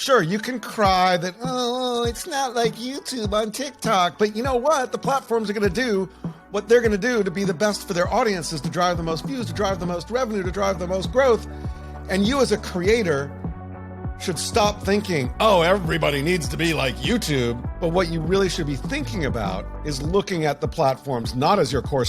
Sure, you can cry that, oh, it's not like YouTube on TikTok, but you know what? The platforms are going to do what they're going to do to be the best for their audiences, to drive the most views, to drive the most revenue, to drive the most growth. And you as a creator should stop thinking, oh, everybody needs to be like YouTube. But what you really should be thinking about is looking at the platforms not as your core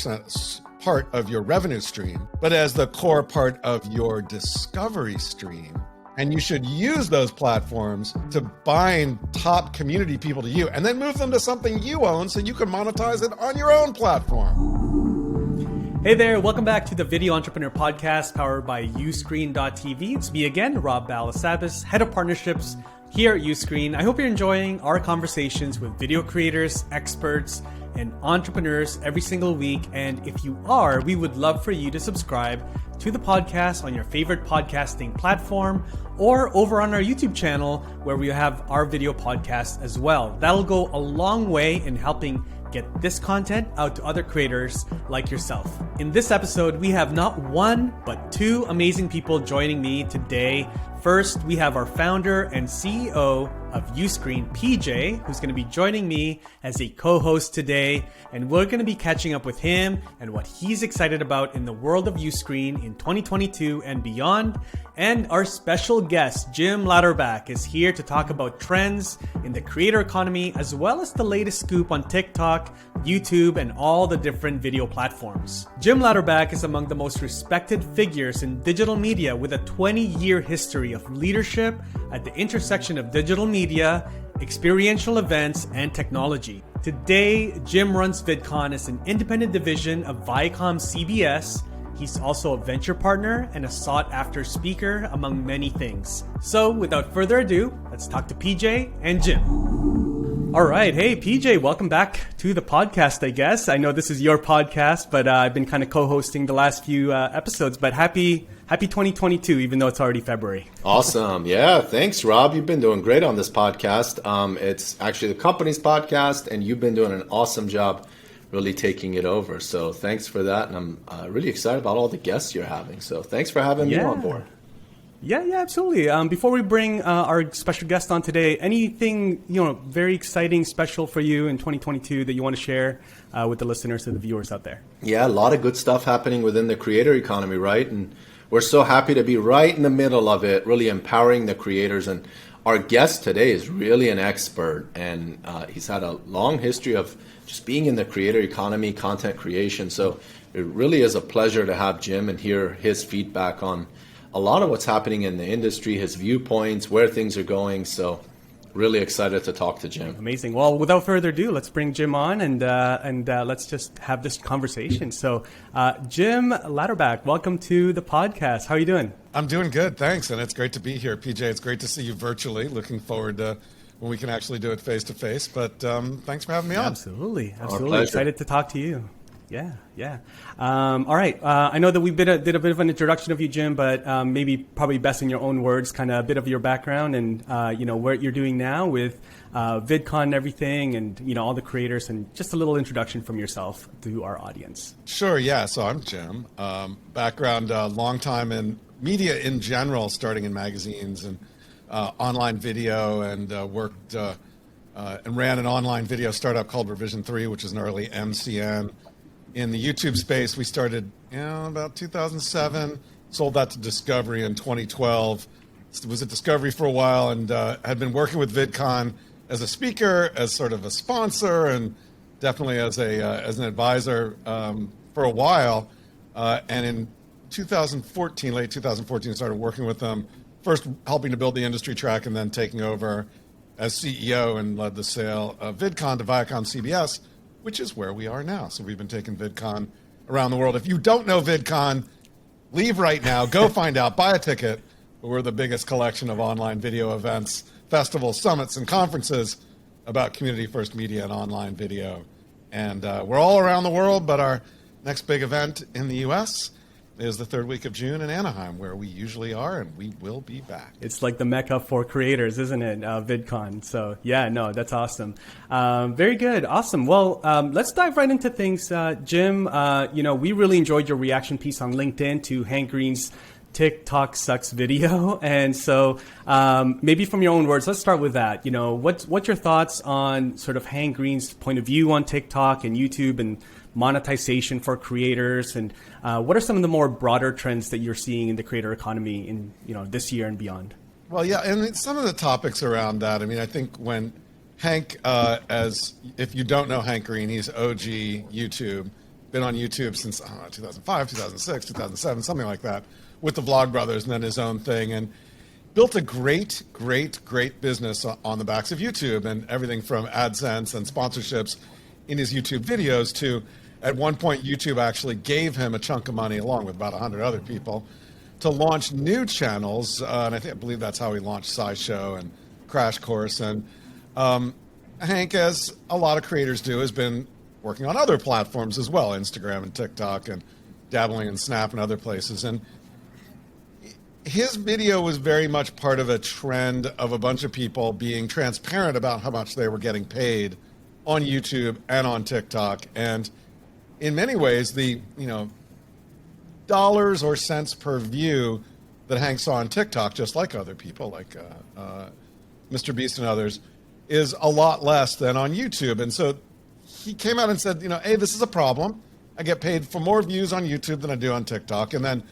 part of your revenue stream, but as the core part of your discovery stream. And you should use those platforms to bind top community people to you and then move them to something you own so you can monetize it on your own platform. Hey there, welcome back to the Video Entrepreneur Podcast powered by Uscreen.tv. It's me again, Rob Balasabas, Head of Partnerships here at Uscreen. I hope you're enjoying our conversations with video creators, experts, and entrepreneurs every single week. And if you are, we would love for you to subscribe to the podcast on your favorite podcasting platform or over on our YouTube channel where we have our video podcast as well. That'll go a long way in helping get this content out to other creators like yourself. In this episode, we have not one, but two amazing people joining me today. First, we have our founder and CEO of Uscreen, PJ, who's going to be joining me as a co-host today. And we're going to be catching up with him and what he's excited about in the world of Uscreen in 2022 and beyond. And our special guest, Jim Louderback, is here to talk about trends in the creator economy, as well as the latest scoop on TikTok, YouTube, and all the different video platforms. Jim Louderback is among the most respected figures in digital media with a 20-year history of leadership at the intersection of digital media, experiential events, and technology. Today, Jim runs VidCon as an independent division of Viacom CBS. He's also a venture partner and a sought-after speaker, among many things. So, without further ado, let's talk to PJ and Jim. All right. Hey, PJ, welcome back to the podcast, I guess. I know this is your podcast, but I've been kind of co-hosting the last few episodes, but happy 2022, even though it's already February. Awesome. Yeah. Thanks, Rob. You've been doing great on this podcast. It's actually the company's podcast, and you've been doing an awesome job really taking it over. So thanks for that. And I'm really excited about all the guests you're having. So thanks for having me on board. Yeah, absolutely. Before we bring our special guest on today, anything very exciting, special for you in 2022 that you want to share with the listeners and the viewers out there? Yeah, a lot of good stuff happening within the creator economy, right? And we're so happy to be right in the middle of it, really empowering the creators. And our guest today is really an expert, and he's had a long history of just being in the creator economy, content creation. So it really is a pleasure to have Jim and hear his feedback on a lot of what's happening in the industry, his viewpoints, where things are going. So really excited to talk to Jim. Amazing. Well, without further ado, let's bring Jim on and let's just have this conversation. So Jim Louderback, welcome to the podcast. How are you doing? I'm doing good, thanks. And it's great to be here, PJ. It's great to see you virtually. Looking forward to when we can actually do it face to face. But thanks for having me on. Absolutely. Excited to talk to you. Yeah. All right. I know that we did a bit of an introduction of you, Jim, but probably best in your own words, kind of a bit of your background and what you're doing now with VidCon and everything, and all the creators, and just a little introduction from yourself to our audience. Sure. Yeah. So I'm Jim. Background, long time in media in general, starting in magazines and online video, and worked and ran an online video startup called Revision 3, which is an early MCN. In the YouTube space, we started about 2007, sold that to Discovery in 2012. Was at Discovery for a while, and had been working with VidCon as a speaker, as sort of a sponsor, and definitely as an advisor for a while. And in 2014, late 2014, started working with them, first helping to build the industry track, and then taking over as CEO and led the sale of VidCon to Viacom CBS, which is where we are now. So we've been taking VidCon around the world. If you don't know VidCon, leave right now, go find out, buy a ticket. We're the biggest collection of online video events, festivals, summits, and conferences about community-first media and online video. And we're all around the world, but our next big event in the U.S. is the third week of June in Anaheim, where we usually are, and we will be back. It's like the mecca for creators, isn't it, VidCon? So that's awesome. Very good, awesome. Well, let's dive right into things. Jim, we really enjoyed your reaction piece on LinkedIn to Hank Green's TikTok sucks video. And so maybe from your own words, let's start with that. You know, what's your thoughts on sort of Hank Green's point of view on TikTok and YouTube and monetization for creators? And what are some of the more broader trends that you're seeing in the creator economy in, you know, this year and beyond? Well, yeah, and some of the topics around that. I mean, I think when Hank, if you don't know Hank Green, he's OG YouTube, been on YouTube since, I don't know, 2005, 2006, 2007, something like that, with the Vlogbrothers and then his own thing, and built a great business on the backs of YouTube, and everything from AdSense and sponsorships in his YouTube videos to, at one point, YouTube actually gave him a chunk of money, along with about 100 other people, to launch new channels, and I believe that's how he launched SciShow and Crash Course. And Hank, as a lot of creators do, has been working on other platforms as well, Instagram and TikTok, and dabbling in Snap and other places. And his video was very much part of a trend of a bunch of people being transparent about how much they were getting paid on YouTube and on TikTok. And in many ways, the, you know, dollars or cents per view that Hank saw on TikTok, just like other people, like Mr. Beast and others, is a lot less than on YouTube. And so he came out and said, you know, hey, this is a problem. I get paid for more views on YouTube than I do on TikTok. And then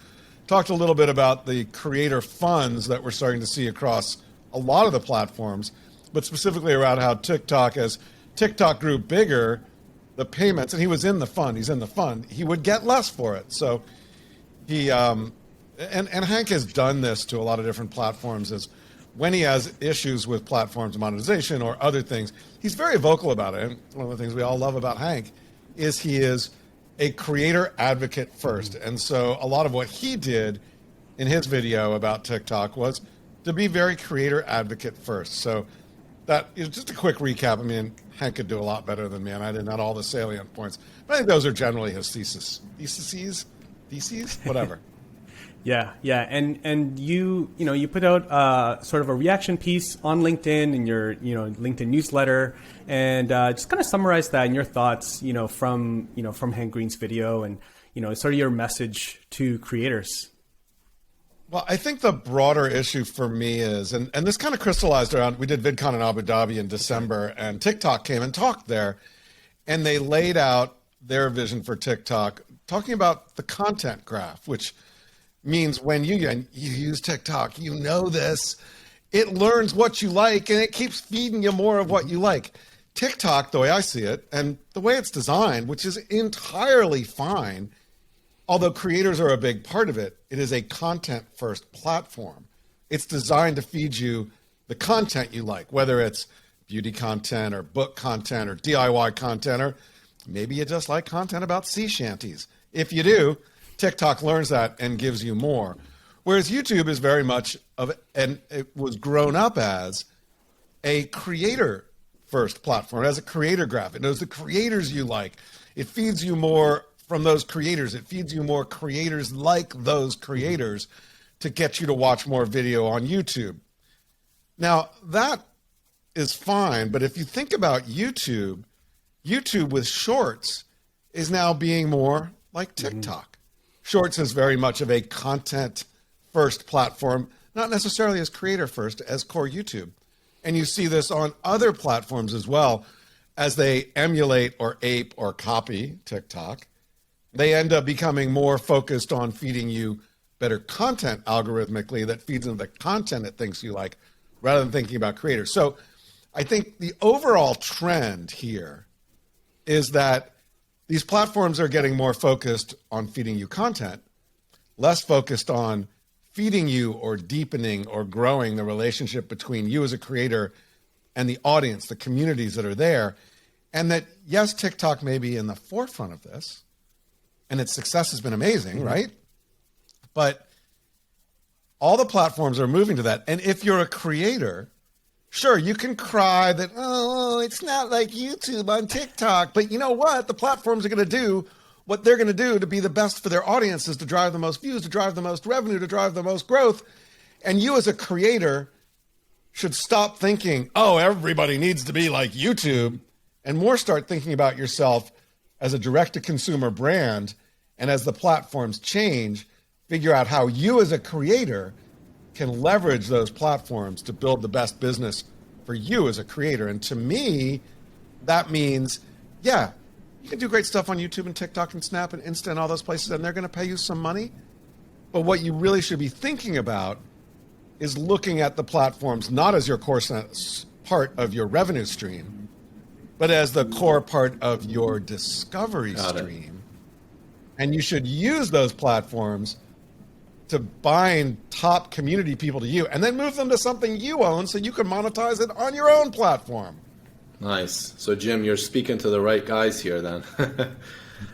talked a little bit about the creator funds that we're starting to see across a lot of the platforms, but specifically around how TikTok, as TikTok grew bigger, the payments, and he was in the fund, he's in the fund, he would get less for it. So he, and Hank has done this to a lot of different platforms, is when he has issues with platforms monetization or other things, he's very vocal about it. And one of the things we all love about Hank is he is a creator advocate first. And so a lot of what he did in his video about TikTok was to be very creator advocate first. So that is just a quick recap. I mean, Hank could do a lot better than me, and I didn't have all the salient points. But I think those are generally his theses, whatever. Yeah. And you put out sort of a reaction piece on LinkedIn in your, LinkedIn newsletter, and just kind of summarize that and your thoughts, from Hank Green's video, and, sort of your message to creators. Well, I think the broader issue for me is, and this kind of crystallized around, we did VidCon in Abu Dhabi in December, and TikTok came and talked there, and they laid out their vision for TikTok, talking about the content graph, which means when you use TikTok, you know this, it learns what you like, and it keeps feeding you more of what you like. TikTok, the way I see it, and the way it's designed, which is entirely fine, although creators are a big part of it, it is a content-first platform. It's designed to feed you the content you like, whether it's beauty content or book content or DIY content, or maybe you just like content about sea shanties. If you do, TikTok learns that and gives you more. Whereas YouTube is very much and it was grown up as a creator-first platform. It has a creator graph. It knows the creators you like. It feeds you more from those creators. It feeds you more creators like those creators to get you to watch more video on YouTube. Now, that is fine, but if you think about YouTube with Shorts is now being more like TikTok. Shorts is very much of a content-first platform, not necessarily as creator-first as core YouTube. And you see this on other platforms as well, as they emulate or ape or copy TikTok. They end up becoming more focused on feeding you better content algorithmically that feeds into the content it thinks you like, rather than thinking about creators. So I think the overall trend here is that these platforms are getting more focused on feeding you content, less focused on feeding you or deepening or growing the relationship between you as a creator and the audience, the communities that are there. And that, yes, TikTok may be in the forefront of this, and its success has been amazing, right? But all the platforms are moving to that. And if you're a creator, sure, you can cry that, oh, it's not like YouTube on TikTok. But you know what? The platforms are going to do what they're going to do to be the best for their audiences, to drive the most views, to drive the most revenue, to drive the most growth. And you as a creator should stop thinking, oh, everybody needs to be like YouTube, and more start thinking about yourself as a direct-to-consumer brand. And as the platforms change, figure out how you as a creator can leverage those platforms to build the best business for you as a creator. And to me, that means, yeah, you can do great stuff on YouTube and TikTok and Snap and Insta and all those places, and they're going to pay you some money. But what you really should be thinking about is looking at the platforms not as your core part of your revenue stream, but as the core part of your discovery stream. And you should use those platforms to bind top community people to you and then move them to something you own so you can monetize it on your own platform. Nice. So, Jim, you're speaking to the right guys here then.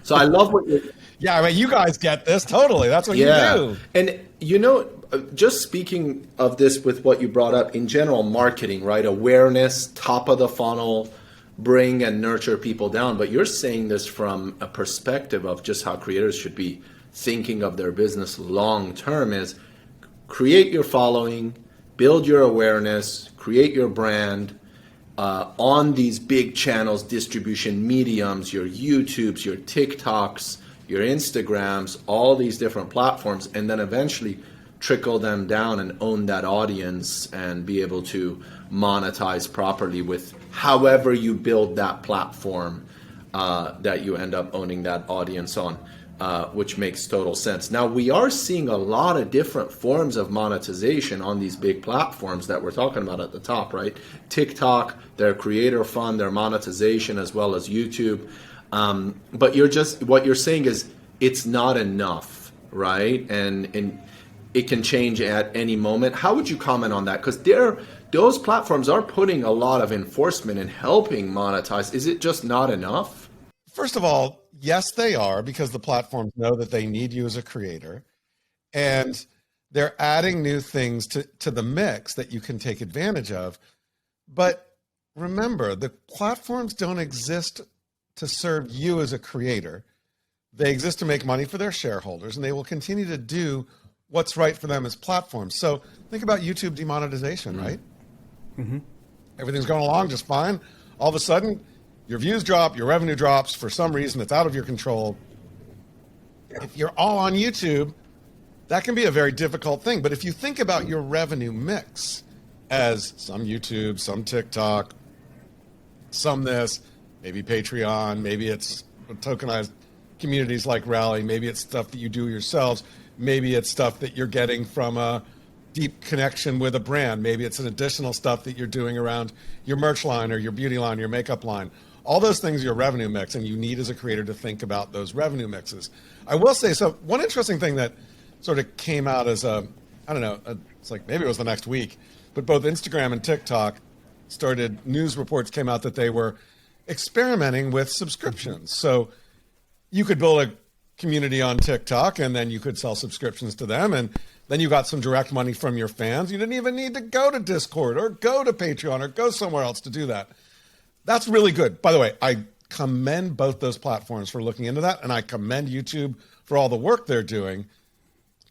So I love what you're... Yeah, I mean, you guys get this. Totally. That's what you do. And, you know, just speaking of this with what you brought up, in general, marketing, right? Awareness, top of the funnel, bring and nurture people down. But you're saying this from a perspective of just how creators should be thinking of their business long term, is create your following, build your awareness, create your brand on these big channels, distribution mediums, your YouTubes, your TikToks, your Instagrams, all these different platforms, and then eventually trickle them down and own that audience and be able to monetize properly with however you build that platform that you end up owning that audience on. Which makes total sense. Now, we are seeing a lot of different forms of monetization on these big platforms that we're talking about at the top, right? TikTok, their creator fund, their monetization, as well as YouTube. But what you're saying is it's not enough, right? And it can change at any moment. How would you comment on that? Because those platforms are putting a lot of enforcement and helping monetize. Is it just not enough? First of all, yes, they are, because the platforms know that they need you as a creator, and they're adding new things to the mix that you can take advantage of. But remember, the platforms don't exist to serve you as a creator. They exist to make money for their shareholders, and they will continue to do what's right for them as platforms. So think about YouTube demonetization, right? Mm-hmm. Everything's going along just fine. All of a sudden, your views drop, your revenue drops for some reason that's out of your control. If you're all on YouTube, that can be a very difficult thing. But if you think about your revenue mix as some YouTube, some TikTok, some this, maybe Patreon, maybe it's tokenized communities like Rally, maybe it's stuff that you do yourselves, maybe it's stuff that you're getting from a deep connection with a brand, maybe it's an additional stuff that you're doing around your merch line or your beauty line, your makeup line. All those things are your revenue mix, and you need as a creator to think about those revenue mixes. I will say, so one interesting thing that sort of came out as it's like maybe it was the next week, but both Instagram and TikTok news reports came out that they were experimenting with subscriptions. So you could build a community on TikTok, and then you could sell subscriptions to them, and then you got some direct money from your fans. You didn't even need to go to Discord or go to Patreon or go somewhere else to do that. That's really good. By the way, I commend both those platforms for looking into that, and I commend YouTube for all the work they're doing.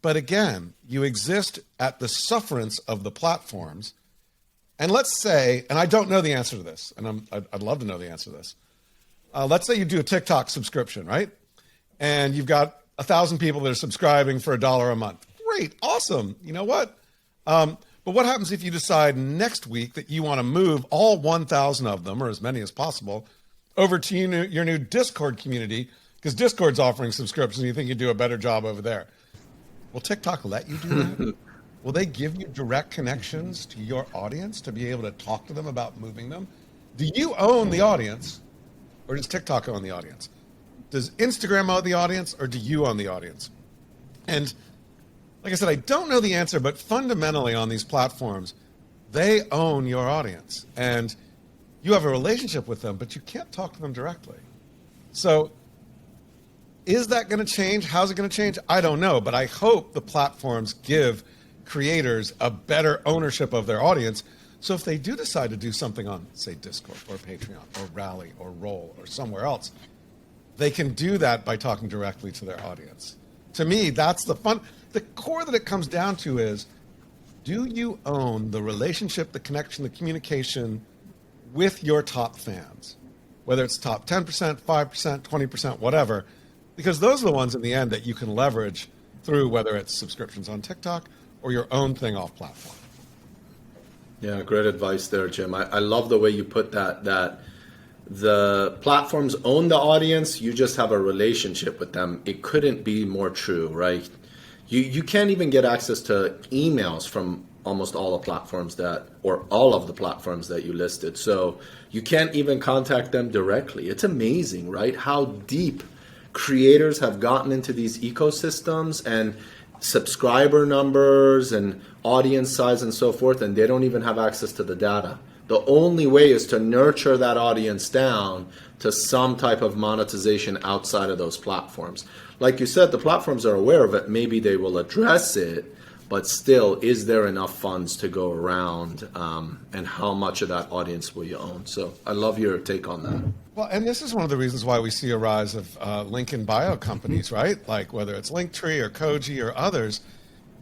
But again, you exist at the sufferance of the platforms. And let's say, and I don't know the answer to this, and I'd love to know the answer to this. Let's say you do a TikTok subscription, right? And you've got 1,000 people that are subscribing for $1 a month. Great, awesome. You know what? But what happens if you decide next week that you want to move all 1,000 of them, or as many as possible, over to your new Discord community, because Discord's offering subscriptions and you think you do a better job over there? Will TikTok let you do that? Will they give you direct connections to your audience to be able to talk to them about moving them? Do you own the audience, or does TikTok own the audience? Does Instagram own the audience, or do you own the audience? And like I said, I don't know the answer, but fundamentally on these platforms, they own your audience. And you have a relationship with them, but you can't talk to them directly. So is that going to change? How's it going to change? I don't know, but I hope the platforms give creators a better ownership of their audience. So if they do decide to do something on, say, Discord or Patreon or Rally or Roll or somewhere else, they can do that by talking directly to their audience. To me, that's the fun. The core that it comes down to is, do you own the relationship, the connection, the communication with your top fans? Whether it's top 10%, 5%, 20%, whatever, because those are the ones in the end that you can leverage through whether it's subscriptions on TikTok or your own thing off platform. Yeah, great advice there, Jim. I love the way you put that the platforms own the audience, you just have a relationship with them. It couldn't be more true, right? You can't even get access to emails from almost all the platforms or all of the platforms that you listed. So you can't even contact them directly. It's amazing, right? How deep creators have gotten into these ecosystems and subscriber numbers and audience size and so forth, and they don't even have access to the data. The only way is to nurture that audience down to some type of monetization outside of those platforms. Like you said, the platforms are aware of it. Maybe they will address it, but still, is there enough funds to go around, and how much of that audience will you own? So I love your take on that. Well, and this is one of the reasons why we see a rise of link in bio companies, right? Like whether it's Linktree or Koji or others,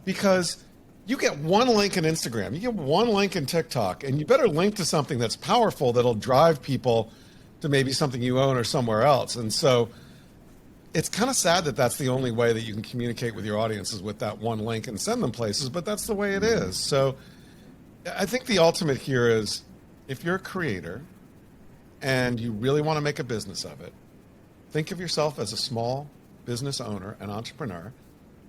because you get one link in Instagram, you get one link in TikTok, and you better link to something that's powerful that'll drive people to maybe something you own or somewhere else. And so it's kind of sad that that's the only way that you can communicate with your audiences, with that one link and send them places, but that's the way it is. So I think the ultimate here is, if you're a creator and you really want to make a business of it, think of yourself as a small business owner, an entrepreneur.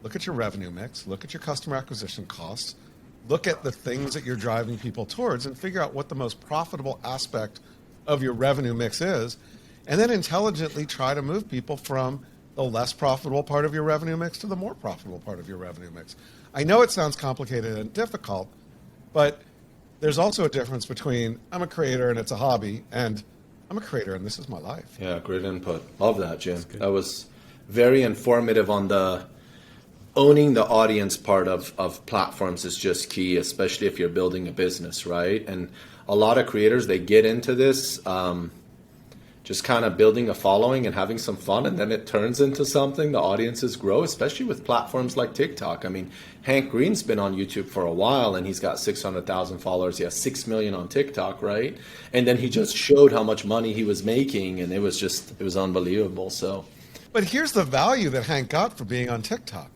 Look at your revenue mix, look at your customer acquisition costs, look at the things that you're driving people towards, and figure out what the most profitable aspect of your revenue mix is, and then intelligently try to move people from the less profitable part of your revenue mix to the more profitable part of your revenue mix. I know it sounds complicated and difficult, but there's also a difference between I'm a creator and it's a hobby, and I'm a creator and this is my life. Yeah, great input. Love that, Jim. That was very informative on the owning the audience part of platforms is just key, especially if you're building a business, right? And a lot of creators, they get into this just kind of building a following and having some fun, and then it turns into something. The audiences grow, especially with platforms like TikTok. I mean, Hank Green's been on YouTube for a while, and he's got 600,000 followers. He has 6 million on TikTok, right? And then he just showed how much money he was making, and it was unbelievable. So, but here's the value that Hank got for being on TikTok.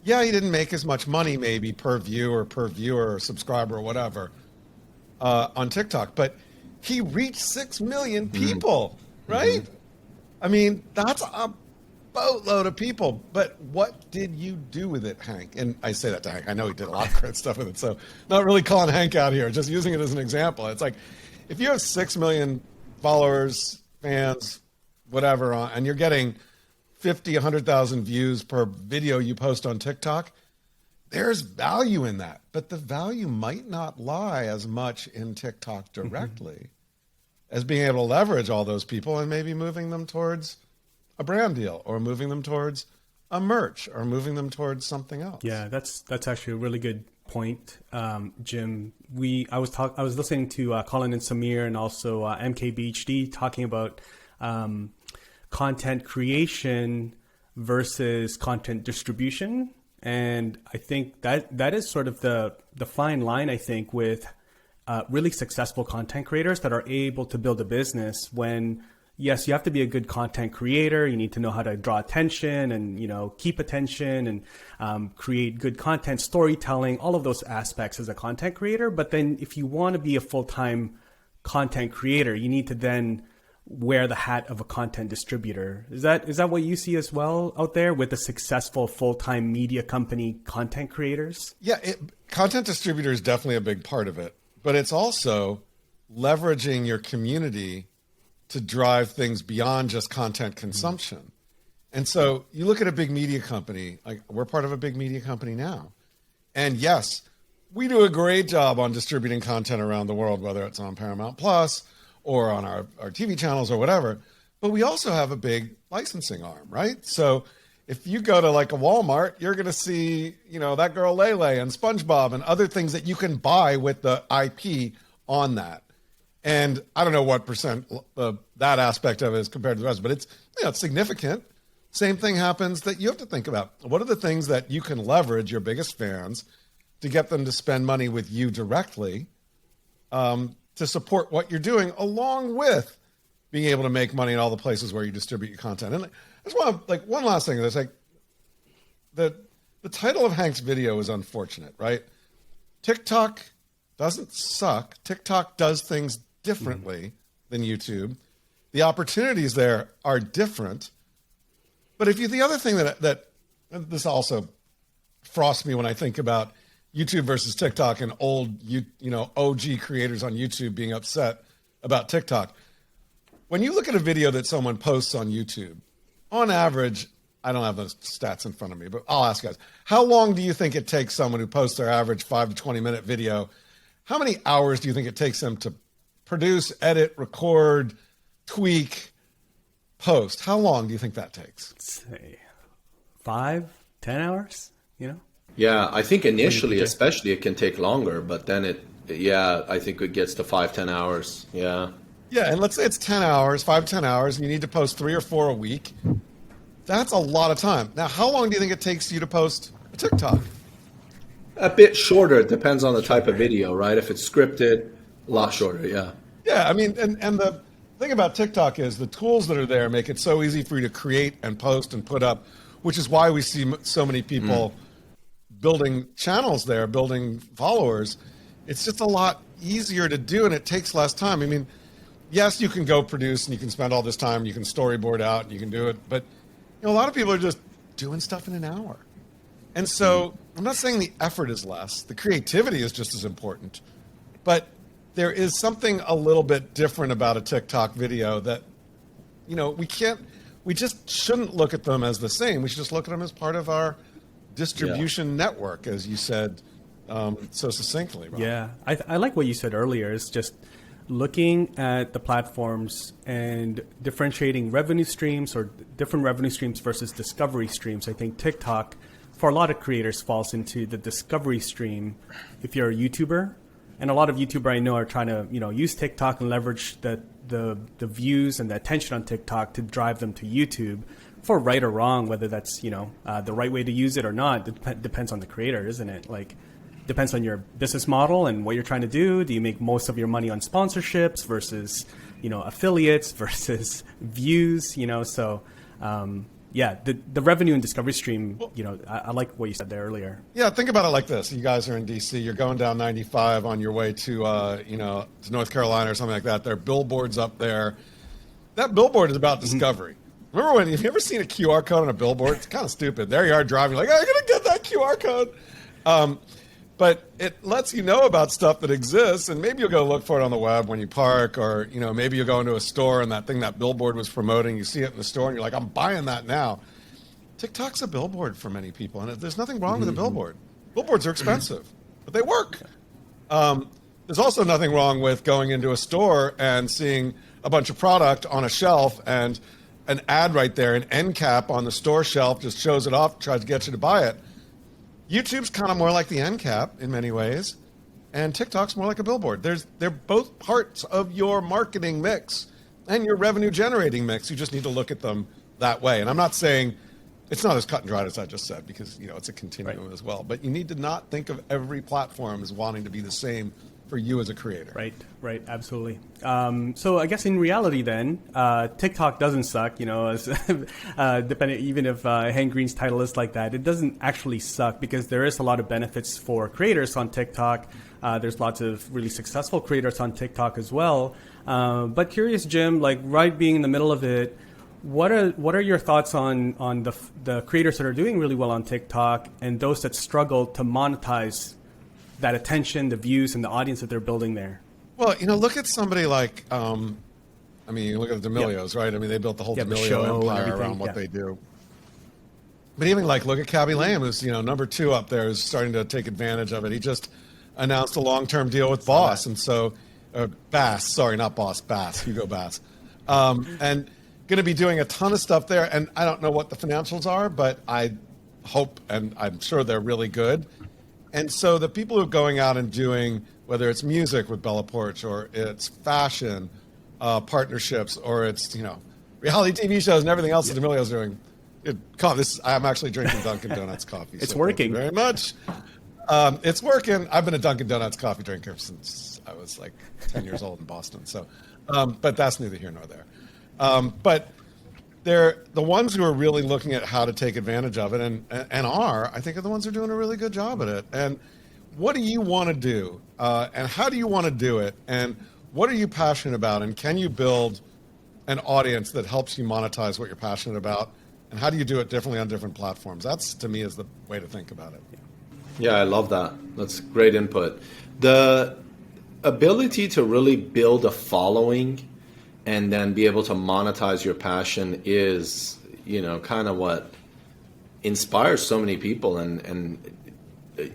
Yeah, he didn't make as much money maybe per view or per viewer or subscriber or whatever on TikTok, but he reached 6 million people, right? Mm-hmm. I mean, that's a boatload of people, but what did you do with it, Hank? And I say that to Hank. I know he did a lot of great stuff with it, so not really calling Hank out here, just using it as an example. It's like, if you have 6 million followers, fans, whatever, and you're getting 50, 100,000 views per video you post on TikTok, there's value in that. But the value might not lie as much in TikTok directly as being able to leverage all those people and maybe moving them towards a brand deal, or moving them towards a merch, or moving them towards something else. Yeah, that's actually a really good point, Jim. I was listening to Colin and Samir and also MKBHD talking about content creation versus content distribution. And I think that is sort of the fine line, I think, with really successful content creators that are able to build a business. When, yes, you have to be a good content creator. You need to know how to draw attention and, keep attention and create good content, storytelling, all of those aspects as a content creator. But then if you want to be a full-time content creator, you need to then wear the hat of a content distributor. Is that what you see as well out there with the successful full-time media company content creators? Yeah, content distributor is definitely a big part of it, but it's also leveraging your community to drive things beyond just content consumption. And so you look at a big media company, like we're part of a big media company now. And yes, we do a great job on distributing content around the world, whether it's on Paramount Plus or on our TV channels or whatever. But we also have a big licensing arm, right? So if you go to like a Walmart, you're going to see, that girl Lele and SpongeBob and other things that you can buy with the IP on that. And I don't know what percent that aspect of it is compared to the rest, but it's significant. Same thing happens that you have to think about. What are the things that you can leverage your biggest fans to get them to spend money with you directly to support what you're doing, along with being able to make money in all the places where you distribute your content. And I just want to, one last thing. There's the the title of Hank's video is unfortunate, right? TikTok doesn't suck. TikTok does things differently than YouTube. The opportunities there are different. But if you, the other thing that this also frosts me when I think about YouTube versus TikTok and old, OG creators on YouTube being upset about TikTok. When you look at a video that someone posts on YouTube, on average, I don't have those stats in front of me, but I'll ask you guys, how long do you think it takes someone who posts their average 5 to 20 minute video? How many hours do you think it takes them to produce, edit, record, tweak, post? How long do you think that takes? Let's say 5, 10 hours, Yeah, I think initially, especially, it can take longer, but then I think it gets to 5-10 hours. Yeah. Yeah, and let's say it's 10 hours, 5 to 10 hours, and you need to post 3 or 4 a week. That's a lot of time. Now, how long do you think it takes you to post a TikTok? A bit shorter. It depends on the type of video, right? If it's scripted, a lot shorter, yeah. Yeah, I mean, and the thing about TikTok is the tools that are there make it so easy for you to create and post and put up, which is why we see so many people building channels there, building followers. It's just a lot easier to do, and it takes less time. I mean, yes, you can go produce and you can spend all this time, you can storyboard out, and you can do it, but a lot of people are just doing stuff in an hour. And so I'm not saying the effort is less. The creativity is just as important. But there is something a little bit different about a TikTok video that, we just shouldn't look at them as the same. We should just look at them as part of our distribution network, as you said so succinctly, Rob. Yeah, I like what you said earlier. It's just looking at the platforms and differentiating revenue streams or different revenue streams versus discovery streams. I think TikTok, for a lot of creators, falls into the discovery stream if you're a YouTuber. And a lot of YouTubers I know are trying to, use TikTok and leverage the views and the attention on TikTok to drive them to YouTube. For right or wrong, whether that's, the right way to use it or not, depends on the creator, isn't it? Like, depends on your business model and what you're trying to do. Do you make most of your money on sponsorships versus, affiliates versus views, So, the revenue and discovery stream, I like what you said there earlier. Yeah, think about it like this. You guys are in D.C. You're going down 95 on your way to, to North Carolina or something like that. There are billboards up there. That billboard is about discovery. Remember have you ever seen a QR code on a billboard? It's kind of stupid. There you are driving, like, I'm going to get that QR code. But it lets you know about stuff that exists, and maybe you'll go look for it on the web when you park, or maybe you'll go into a store and that thing that billboard was promoting, you see it in the store and you're like, I'm buying that now. TikTok's a billboard for many people, and there's nothing wrong with a billboard. Billboards are expensive, but they work. There's also nothing wrong with going into a store and seeing a bunch of product on a shelf and an ad right there, an end cap on the store shelf just shows it off, tries to get you to buy it. YouTube's kind of more like the end cap in many ways, and TikTok's more like a billboard. They're both parts of your marketing mix and your revenue generating mix. You just need to look at them that way. And I'm not saying it's not as cut and dried as I just said, because it's a continuum as well. But you need to not think of every platform as wanting to be the same for you as a creator. Right, absolutely. So I guess in reality then, TikTok doesn't suck, as depending, even if Hank Green's title is like that, it doesn't actually suck because there is a lot of benefits for creators on TikTok. There's lots of really successful creators on TikTok as well. But curious, Jim, like right being in the middle of it, what are your thoughts on the creators that are doing really well on TikTok and those that struggle to monetize that attention, the views, and the audience that they're building there? Well, look at somebody like, you look at the D'Amelios, right? I mean, they built the whole D'Amelio empire around what they do. But even look at Cabby Lamb, who's, number 2 up there, is starting to take advantage of it. He just announced a long-term deal with Boss. And so, Bass, sorry, not Boss, Bass, Hugo Bass. And going to be doing a ton of stuff there. And I don't know what the financials are, but I hope, and I'm sure they're really good. And so the people who are going out and doing, whether it's music with Bella Porch, or it's fashion partnerships, or it's, reality TV shows and everything else that D'Amelio's doing. I'm actually drinking Dunkin' Donuts coffee. It's working. Thank you very much. It's working. I've been a Dunkin' Donuts coffee drinker since I was like 10 years old in Boston. So, but that's neither here nor there. But they're the ones who are really looking at how to take advantage of it, and I think, are the ones who are doing a really good job at it. And what do you want to do, and how do you want to do it, and what are you passionate about, and can you build an audience that helps you monetize what you're passionate about, and how do you do it differently on different platforms? That's, to me, is the way to think about it. Yeah, I love that. That's great input. The ability to really build a following and then be able to monetize your passion is, kind of what inspires so many people. And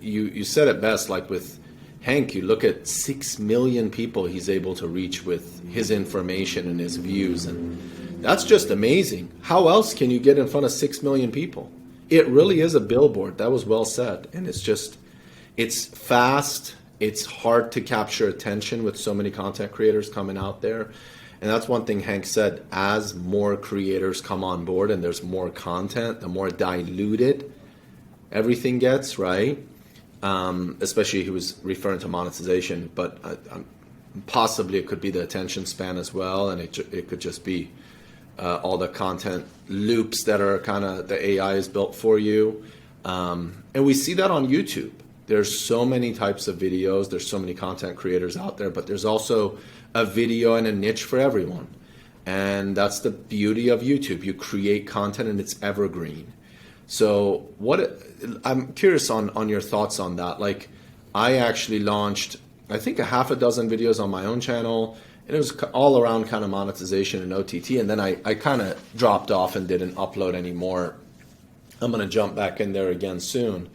you said it best, like with Hank, you look at 6 million people he's able to reach with his information and his views. And that's just amazing. How else can you get in front of 6 million people? It really is a billboard. That was well said. And it's fast. It's hard to capture attention with so many content creators coming out there. And that's one thing Hank said, as more creators come on board and there's more content, the more diluted everything gets, right? Especially he was referring to monetization, but possibly it could be the attention span as well. And it could just be all the content loops that are kind of the AI is built for you. And we see that on YouTube. There's so many types of videos. There's so many content creators out there, but there's also a video and a niche for everyone. And that's the beauty of YouTube. You create content and it's evergreen. So I'm curious on your thoughts on that. Like, I actually launched, I think, a half a dozen videos on my own channel, and it was all around kind of monetization and OTT. And then I kind of dropped off and didn't upload anymore. I'm going to jump back in there again soon.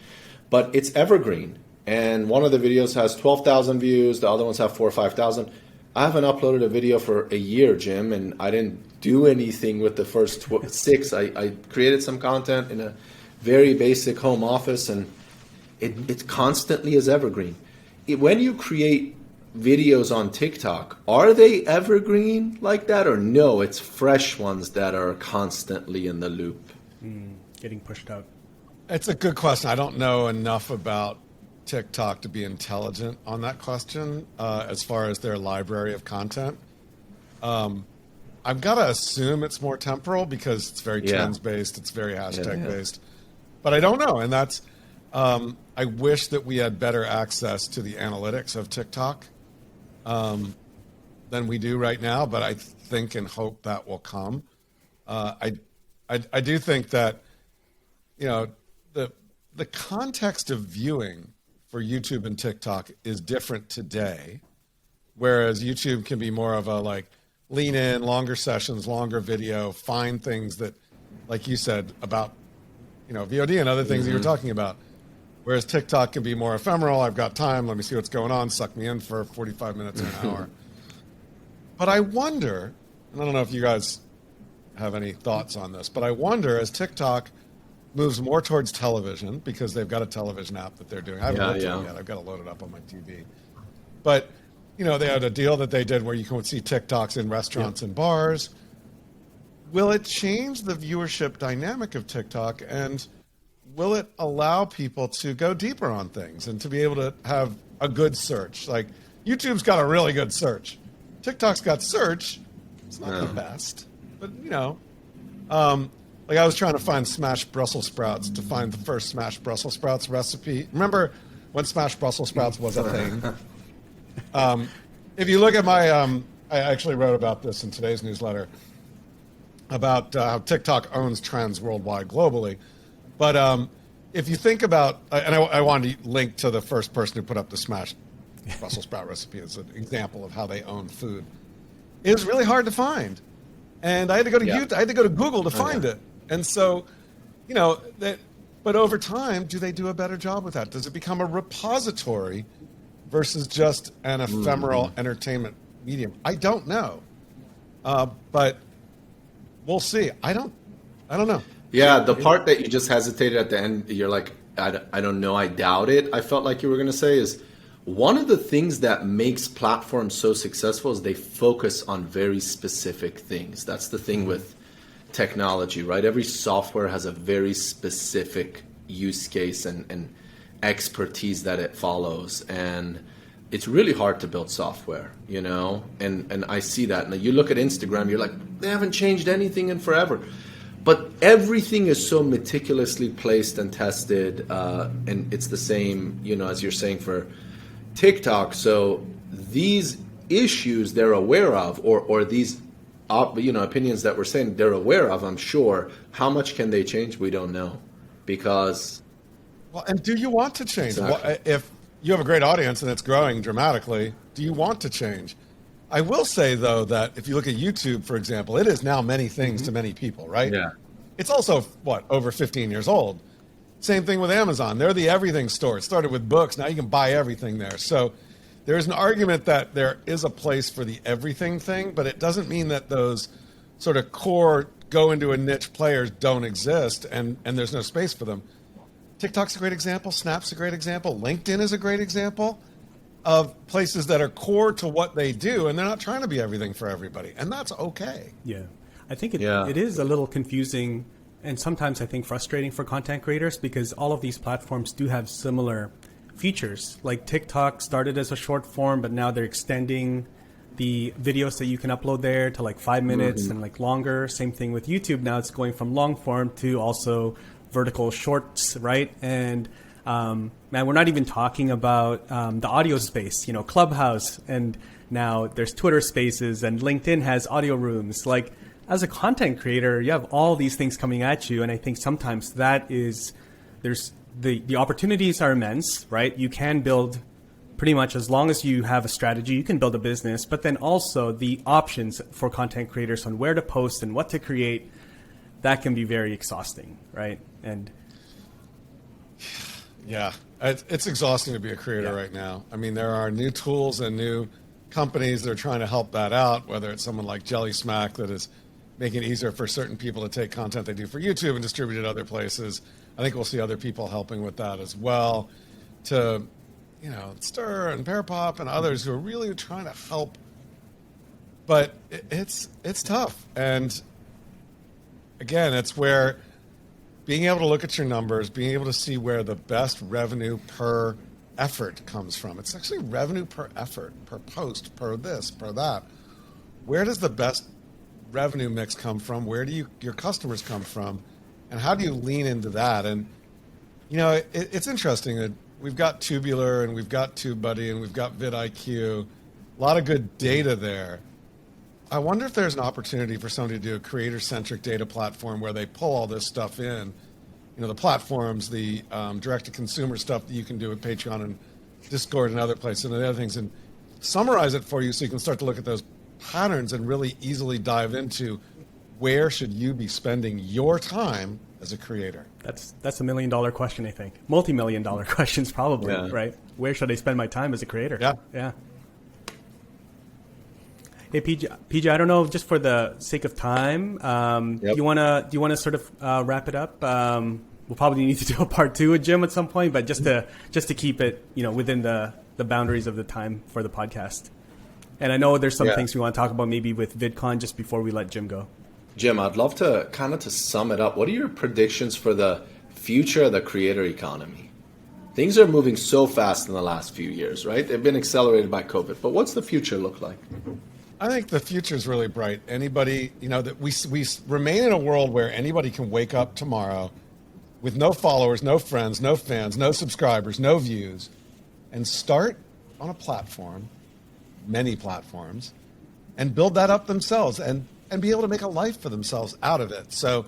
But it's evergreen. And one of the videos has 12,000 views. The other ones have 4,000 or 5,000. I haven't uploaded a video for a year, Jim, and I didn't do anything with the first 6. I created some content in a very basic home office, and it constantly is evergreen. When you create videos on TikTok, are they evergreen like that, or no, it's fresh ones that are constantly in the loop? Getting pushed out. It's a good question. I don't know enough about TikTok to be intelligent on that question as far as their library of content. I've got to assume it's more temporal because it's very trends-based, it's very hashtag-based. But I don't know, and that's I wish that we had better access to the analytics of TikTok than we do right now, but I think and hope that will come. I do think that, the context of viewing for YouTube and TikTok is different today, whereas YouTube can be more of a lean in, longer sessions, longer video, find things that, like you said, about VOD and other things that you were talking about. Whereas TikTok can be more ephemeral. I've got time. Let me see what's going on. Suck me in for 45 minutes or an hour. But I wonder, and I don't know if you guys have any thoughts on this, but I wonder as TikTok moves more towards television, because they've got a television app that they're doing. I haven't looked at it yet. I've got to load it up on my TV. But, they had a deal that they did where you can see TikToks in restaurants and bars. Will it change the viewership dynamic of TikTok, and will it allow people to go deeper on things and to be able to have a good search? Like, YouTube's got a really good search. TikTok's got search. It's not the best, but I was trying to find smashed Brussels sprouts to find the first smashed Brussels sprouts recipe. Remember when smashed Brussels sprouts was a thing? If you look at my, I actually wrote about this in today's newsletter about how TikTok owns trends worldwide, globally. But if you think about, and I wanted to link to the first person who put up the smashed Brussels sprout recipe as an example of how they own food. It was really hard to find. And I had to go to YouTube, I had to go to Google to find it. And so, but over time, do they do a better job with that? Does it become a repository versus just an ephemeral entertainment medium? I don't know. But we'll see. I don't know. Yeah, the part that you just hesitated at the end, you're like, I don't know, I doubt it. I felt like you were going to say is one of the things that makes platforms so successful is they focus on very specific things. That's the thing with technology, right? Every software has a very specific use case and expertise that it follows. And it's really hard to build software, you know, and I see that. And you look at Instagram, you're like, they haven't changed anything in forever. But everything is so meticulously placed and tested, and it's the same, you know, as you're saying for TikTok. So these issues they're aware of, or these, you know, opinions that we're saying they're aware of, I'm sure. How much can they change? We don't know, because. Well, and do you want to change? Exactly. Well, if you have a great audience and it's growing dramatically, do you want to change? I will say, though, that if you look at YouTube, for example, it is now many things to many people, right? Yeah. It's also, over 15 years old. Same thing with Amazon. They're the everything store. It started with books. Now you can buy everything there. So there's an argument that there is a place for the everything thing, but it doesn't mean that those sort of core go into a niche players don't exist and there's no space for them. TikTok's a great example. Snap's a great example. LinkedIn is a great example of places that are core to what they do, and they're not trying to be everything for everybody, and that's okay. Yeah, I think it is a little confusing and sometimes I think frustrating for content creators because all of these platforms do have similar features. Like TikTok started as a short form, but now they're extending the videos that you can upload there to like 5 minutes and like longer. Same thing with YouTube. Now it's going from long form to also vertical shorts, right? And man, we're not even talking about the audio space, you know, Clubhouse, and now there's Twitter Spaces, and LinkedIn has audio rooms. Like, as a content creator, you have all these things coming at you, and I think sometimes there's the opportunities are immense, right? You can build pretty much, as long as you have a strategy, you can build a business, but then also the options for content creators on where to post and what to create, that can be very exhausting, right? And yeah, it's exhausting to be a creator right now. I mean, there are new tools and new companies that are trying to help that out, whether it's someone like Jelly Smack that is making it easier for certain people to take content they do for YouTube and distribute it other places. I think we'll see other people helping with that as well, to, you know, Stir and Pearpop and others who are really trying to help. But it's tough. And again, it's where being able to look at your numbers, being able to see where the best revenue per effort comes from. It's actually revenue per effort, per post, per this, per that. Where does the best revenue mix come from? Where do your customers come from? And how do you lean into that? And, you know, it's interesting that we've got Tubular and we've got TubeBuddy and we've got vidIQ, a lot of good data there. I wonder if there's an opportunity for somebody to do a creator-centric data platform where they pull all this stuff in, you know, the platforms, the direct-to-consumer stuff that you can do with Patreon and Discord and other places and the other things, and summarize it for you so you can start to look at those patterns and really easily dive into where should you be spending your time as a creator. That's $1 million question, I think. Multi-million-dollar questions probably, right? Where should I spend my time as a creator? Yeah. Hey, PJ, I don't know, just for the sake of time, do you want to sort of wrap it up? We'll probably need to do a part 2 with Jim at some point, but just to keep it, you know, within the boundaries of the time for the podcast. And I know there's some things we want to talk about maybe with VidCon just before we let Jim go. Jim, I'd love to to sum it up. What are your predictions for the future of the creator economy? Things are moving so fast in the last few years, right? They've been accelerated by COVID, but what's the future look like? I think the future is really bright. Anybody, you know, that we remain in a world where anybody can wake up tomorrow with no followers, no friends, no fans, no subscribers, no views, and start on a platform, many platforms, and build that up themselves and be able to make a life for themselves out of it. So,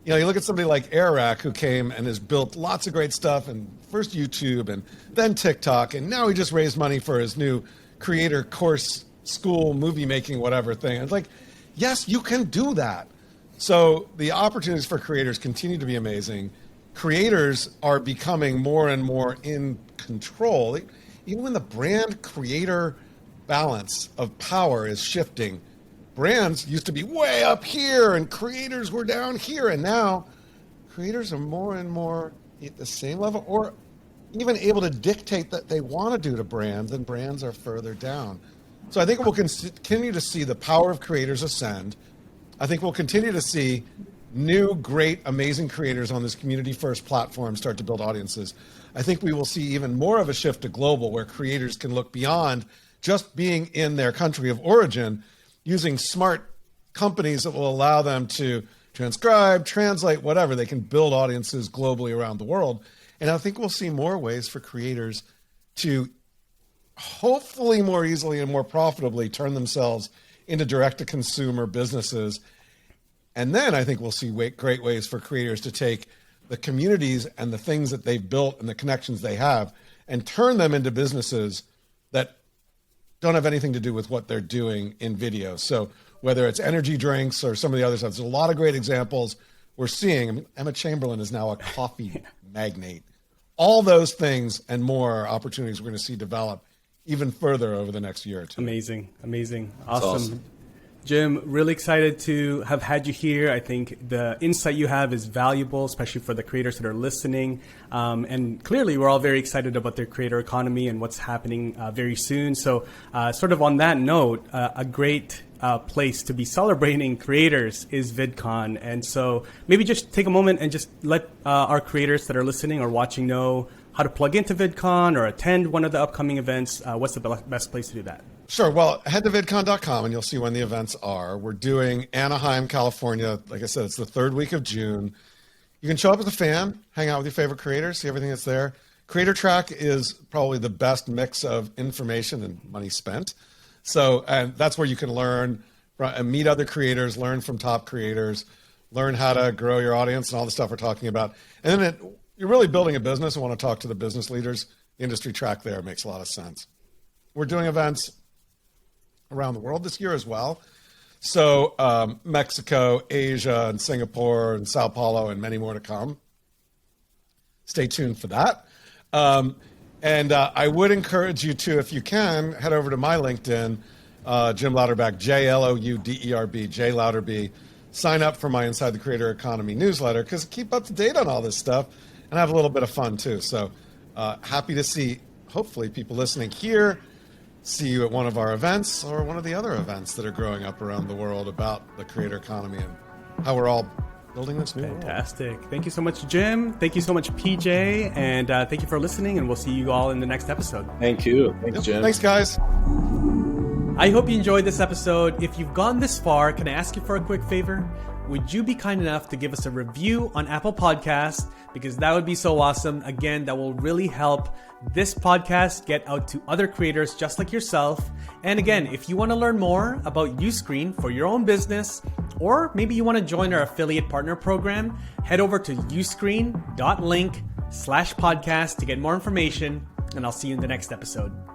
you know, you look at somebody like Ararak, who came and has built lots of great stuff, and first YouTube and then TikTok, and now he just raised money for his new creator course, school, movie making, whatever thing. It's like, yes, you can do that. So the opportunities for creators continue to be amazing. Creators are becoming more and more in control. Even when the brand creator balance of power is shifting, brands used to be way up here and creators were down here. And now creators are more and more at the same level, or even able to dictate that they want to do to brands, and brands are further down. So I think we'll continue to see the power of creators ascend. I think we'll continue to see new, great, amazing creators on this community-first platform start to build audiences, I think we will see even more of a shift to global, where creators can look beyond just being in their country of origin, using smart companies that will allow them to transcribe, translate, whatever. They can build audiences globally around the world. And I think we'll see more ways for creators to hopefully more easily and more profitably turn themselves into direct-to-consumer businesses. And then I think we'll see great ways for creators to take the communities and the things that they've built and the connections they have and turn them into businesses that don't have anything to do with what they're doing in video. So whether it's energy drinks or some of the other stuff, there's a lot of great examples we're seeing. I mean, Emma Chamberlain is now a coffee magnate. All those things and more opportunities we're going to see develop even further over the next year or two. Amazing. Awesome. Jim, really excited to have had you here. I think the insight you have is valuable, especially for the creators that are listening. And clearly, we're all very excited about their creator economy and what's happening very soon. So sort of on that note, a great place to be celebrating creators is VidCon. And so maybe just take a moment and just let our creators that are listening or watching know how to plug into VidCon or attend one of the upcoming events. What's the best place to do that? Sure. Well, head to vidcon.com and you'll see when the events are. We're doing Anaheim, California. Like I said, it's the third week of June. You can show up as a fan, hang out with your favorite creators, see everything that's there. Creator Track is probably the best mix of information and money spent. So, and that's where you can learn and meet other creators, learn from top creators, learn how to grow your audience and all the stuff we're talking about. And then you're really building a business and want to talk to the business leaders. The industry track there makes a lot of sense. We're doing events around the world this year as well. So Mexico, Asia, and Singapore, and Sao Paulo, and many more to come. Stay tuned for that. And I would encourage you to, if you can, head over to my LinkedIn, Jim Louderback, J-L-O-U-D-E-R-B, J Louderby. Sign up for my Inside the Creator Economy newsletter, because keep up to date on all this stuff and have a little bit of fun too. So happy to see, hopefully, people listening here, see you at one of our events or one of the other events that are growing up around the world about the creator economy and how we're all building this new world. Fantastic. Thank you so much, Jim. Thank you so much, PJ. And thank you for listening. And we'll see you all in the next episode. Thank you. Thanks, Jim. Thanks, guys. I hope you enjoyed this episode. If you've gone this far, can I ask you for a quick favor? Would you be kind enough to give us a review on Apple Podcasts? Because that would be so awesome. Again, that will really help this podcast get out to other creators just like yourself. And again, if you want to learn more about Uscreen for your own business, or maybe you want to join our affiliate partner program, head over to uscreen.link/podcast to get more information. And I'll see you in the next episode.